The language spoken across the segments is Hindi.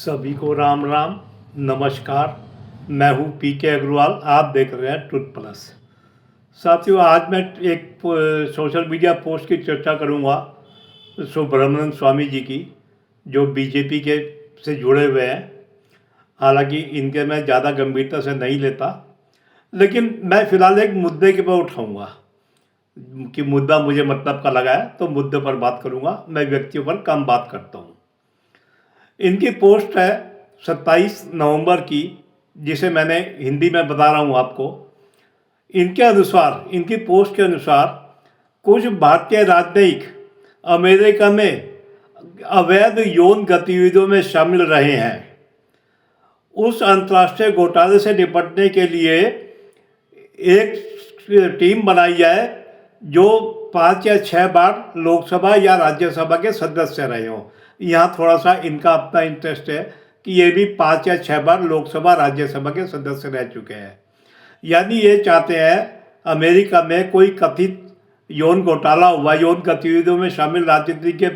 सभी को राम राम, नमस्कार। मैं हूं पीके अग्रवाल। आप देख रहे हैं ट्रुथ प्लस। साथियों, आज मैं एक सोशल मीडिया पोस्ट की चर्चा करूंगा सुब्रमण्यम स्वामी जी की, जो बीजेपी के से जुड़े हुए हैं। हालांकि इनके मैं ज़्यादा गंभीरता से नहीं लेता, लेकिन मैं फ़िलहाल एक मुद्दे के पर उठाऊंगा कि मुद्दा मुझे मतलब का लगा है, तो मुद्दे पर बात करूंगा। मैं व्यक्तियों पर कम बात करता हूँ। इनकी पोस्ट है 27 नवंबर की, जिसे मैंने हिंदी में बता रहा हूँ आपको। इनके अनुसार, इनकी पोस्ट के अनुसार, कुछ भारतीय राजनयिक अमेरिका में अवैध यौन गतिविधियों में शामिल रहे हैं। उस अंतर्राष्ट्रीय घोटाले से निपटने के लिए एक टीम बनाई जाए जो 5 या 6 बार लोकसभा या राज्यसभा के सदस्य रहे हों। यहाँ थोड़ा सा इनका अपना इंटरेस्ट है कि ये भी 5 या 6 बार लोकसभा राज्यसभा के सदस्य रह चुके हैं। यानी ये चाहते हैं अमेरिका में कोई कथित यौन घोटाला हुआ, यौन गतिविधियों में शामिल राजनीति के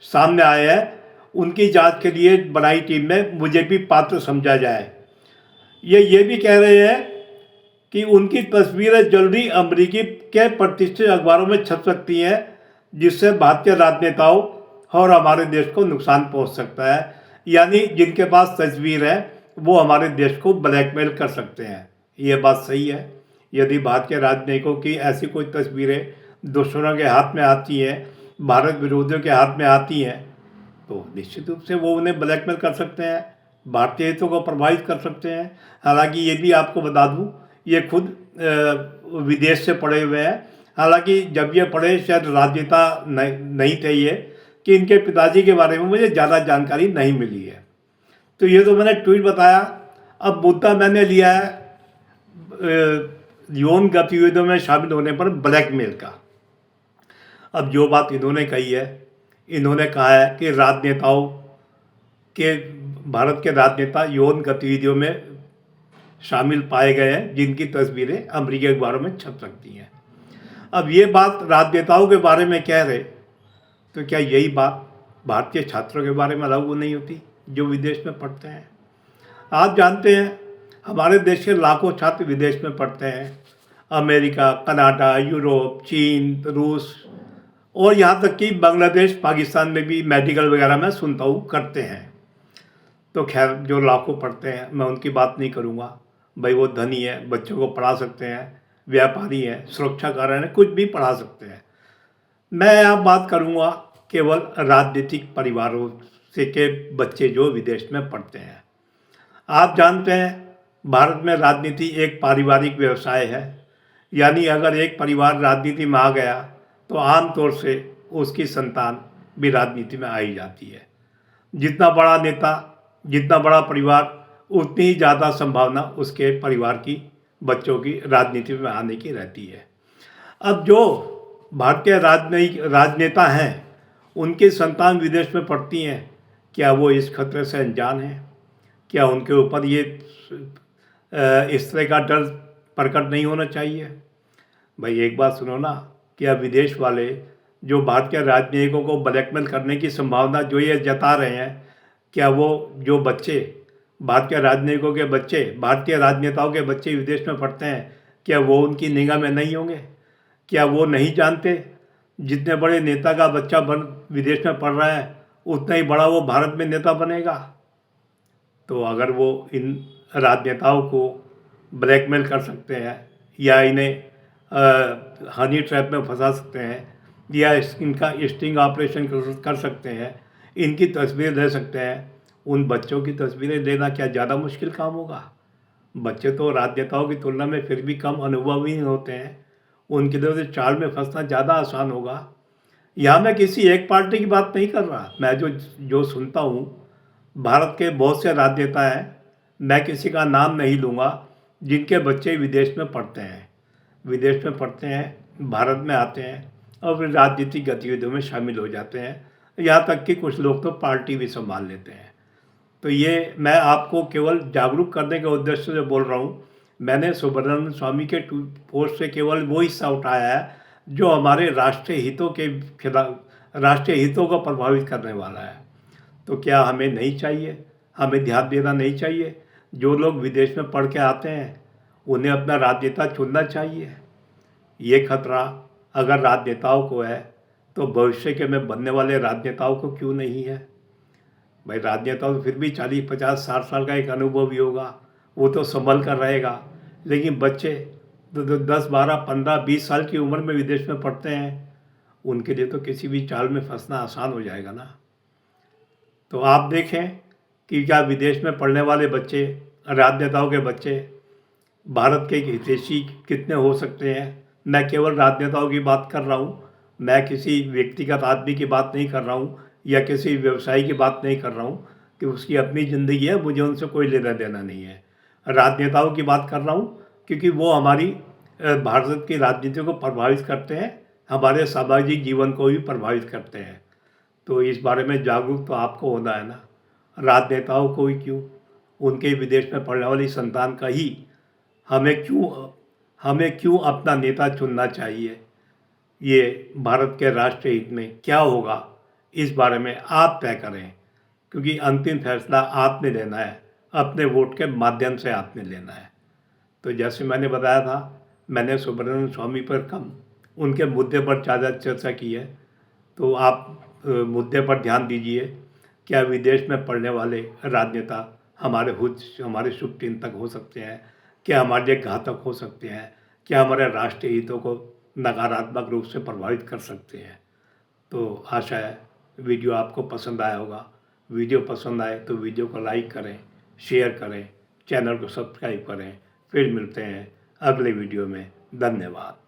सामने आए हैं, उनकी जांच के लिए बनाई टीम में मुझे भी पात्र समझा जाए। ये भी कह रहे हैं कि उनकी तस्वीरें जल्दी अमेरिकी के प्रतिष्ठित अखबारों में छप सकती हैं, जिससे भारतीय राजनेताओं और हमारे देश को नुकसान पहुंच सकता है। यानी जिनके पास तस्वीर है वो हमारे देश को ब्लैकमेल कर सकते हैं। ये बात सही है। यदि भारतीय राजनयिकों की ऐसी कोई तस्वीरें दुश्मनों के हाथ में आती हैं, भारत विरोधियों के हाथ में आती हैं, तो निश्चित रूप से वो उन्हें ब्लैकमेल कर सकते हैं, भारतीय हितों को प्रभावित कर सकते हैं। हालांकि ये भी आपको बता दूं, ये खुद विदेश से पढ़े हुए हैं। हालांकि जब ये पढ़े शायद राजनेता नहीं थे ये, कि इनके पिताजी के बारे में मुझे ज़्यादा जानकारी नहीं मिली है। तो ये तो मैंने ट्वीट बताया। अब मुद्दा मैंने लिया है यौन गतिविधियों में शामिल होने पर ब्लैकमेल का। अब जो बात इन्होंने कही है, इन्होंने कहा है कि राजनेताओं के, भारत के राजनेता यौन गतिविधियों में शामिल पाए गए हैं, जिनकी तस्वीरें अमेरिकी अखबारों में छप सकती हैं। अब ये बात राजनेताओं के बारे में कह रहे, तो क्या यही बात भारतीय छात्रों के बारे में लागू नहीं होती जो विदेश में पढ़ते हैं? आप जानते हैं हमारे देश के लाखों छात्र विदेश में पढ़ते हैं। अमेरिका, कनाडा, यूरोप, चीन, रूस और यहाँ तक कि बांग्लादेश, पाकिस्तान में भी मेडिकल वगैरह मैं सुनता हूँ करते हैं। तो खैर, जो लाखों पढ़ते हैं मैं उनकी बात नहीं करूँगा। भाई वो धनी है, बच्चों को पढ़ा सकते हैं, व्यापारी हैं, सुरक्षा कारण है, कुछ भी पढ़ा सकते हैं। मैं यहाँ बात करूँगा केवल राजनीतिक परिवारों से के बच्चे जो विदेश में पढ़ते हैं। आप जानते हैं भारत में राजनीति एक पारिवारिक व्यवसाय है। यानी अगर एक परिवार राजनीति में आ गया तो आमतौर से उसकी संतान भी राजनीति में आ ही जाती है। जितना बड़ा नेता, जितना बड़ा परिवार, उतनी ही ज़्यादा संभावना उसके परिवार की, बच्चों की राजनीति में आने की रहती है। अब जो भारतीय राजनेता हैं, उनकी संतान विदेश में पढ़ती हैं, क्या वो इस खतरे से अनजान हैं? क्या उनके ऊपर ये इस तरह का डर प्रकट नहीं होना चाहिए? भाई एक बात सुनो ना, क्या विदेश वाले जो भारतीय राजनयिकों को ब्लैकमेल करने की संभावना जो ये जता रहे हैं, क्या वो जो बच्चे, भारतीय राजनयिकों के बच्चे, भारतीय राजनेताओं के बच्चे विदेश में पढ़ते हैं, क्या वो उनकी निगाह में नहीं होंगे? क्या वो नहीं जानते जितने बड़े नेता का बच्चा विदेश में पढ़ रहा है, उतना ही बड़ा वो भारत में नेता बनेगा? तो अगर वो इन राजनेताओं को ब्लैकमेल कर सकते हैं या इन्हें हनी ट्रैप में फंसा सकते हैं या इनका स्टिंग ऑपरेशन कर सकते हैं, इनकी तस्वीर ले सकते हैं, उन बच्चों की तस्वीरें लेना क्या ज़्यादा मुश्किल काम होगा? बच्चे तो राजनेताओं की तुलना में फिर भी कम अनुभवी होते हैं, उनकी तरफ से चाल में फंसना ज़्यादा आसान होगा। यहाँ मैं किसी एक पार्टी की बात नहीं कर रहा। मैं जो सुनता हूँ, भारत के बहुत से राजनेता हैं, मैं किसी का नाम नहीं लूँगा, जिनके बच्चे विदेश में पढ़ते हैं, विदेश में पढ़ते हैं, भारत में आते हैं और फिर राजनीतिक गतिविधियों में शामिल हो जाते हैं। यहाँ तक कि कुछ लोग तो पार्टी भी संभाल लेते हैं। तो ये मैं आपको केवल जागरूक करने के उद्देश्य से बोल रहा हूँ। मैंने सुब्रमण्यम स्वामी के पोस्ट से केवल वो हिस्सा उठाया है जो हमारे राष्ट्रीय हितों के खिलाफ, राष्ट्रीय हितों को प्रभावित करने वाला है। तो क्या हमें नहीं चाहिए हमें ध्यान देना नहीं चाहिए। जो लोग विदेश में पढ़ के आते हैं उन्हें अपना राजनेता चुनना चाहिए। ये खतरा अगर राजनेताओं को है तो भविष्य के में बनने वाले राजनेताओं को क्यों नहीं है। भाई राजनेता तो फिर भी 40 50 60 साल का एक अनुभव ही होगा, वो तो संभल कर रहेगा। लेकिन बच्चे 10 12 15 20 साल की उम्र में विदेश में पढ़ते हैं, उनके लिए तो किसी भी चाल में फंसना आसान हो जाएगा ना। तो आप देखें कि क्या विदेश में पढ़ने वाले बच्चे, राजनेताओं के बच्चे भारत के हितैषी कितने हो सकते हैं। मैं केवल राजनेताओं की बात कर रहा हूँ, मैं किसी व्यक्तिगत आदमी की बात नहीं कर रहा हूँ या किसी व्यवसायी की बात नहीं कर रहा हूँ कि उसकी अपनी ज़िंदगी है, मुझे उनसे कोई लेना देना नहीं है। राजनेताओं की बात कर रहा हूँ क्योंकि वो हमारी भारत की राजनीति को प्रभावित करते हैं, हमारे सामाजिक जीवन को भी प्रभावित करते हैं। तो इस बारे में जागरूक तो आपको होना है ना। राजनेताओं को ही क्यों, उनके विदेश में पढ़ने वाली संतान का ही हमें क्यों अपना नेता चुनना चाहिए। ये भारत के राष्ट्रीय हित में क्या होगा, इस बारे में आप तय करें, क्योंकि अंतिम फैसला आपने लेना है, अपने वोट के माध्यम से आपने लेना है। तो जैसे मैंने बताया था, मैंने सुब्रमण्यम स्वामी पर कम उनके मुद्दे पर ज़्यादा चर्चा की है। तो आप मुद्दे पर ध्यान दीजिए। क्या विदेश में पढ़ने वाले राजनेता हमारे शुभ चिंतक हो सकते हैं? क्या हमारे लिए घातक हो सकते हैं? क्या हमारे राष्ट्रीय हितों को नकारात्मक रूप से प्रभावित कर सकते हैं? तो आशा है वीडियो आपको पसंद आया होगा। वीडियो पसंद आए तो वीडियो को लाइक करें, शेयर करें, चैनल को सब्सक्राइब करें। फिर मिलते हैं अगले वीडियो में। धन्यवाद।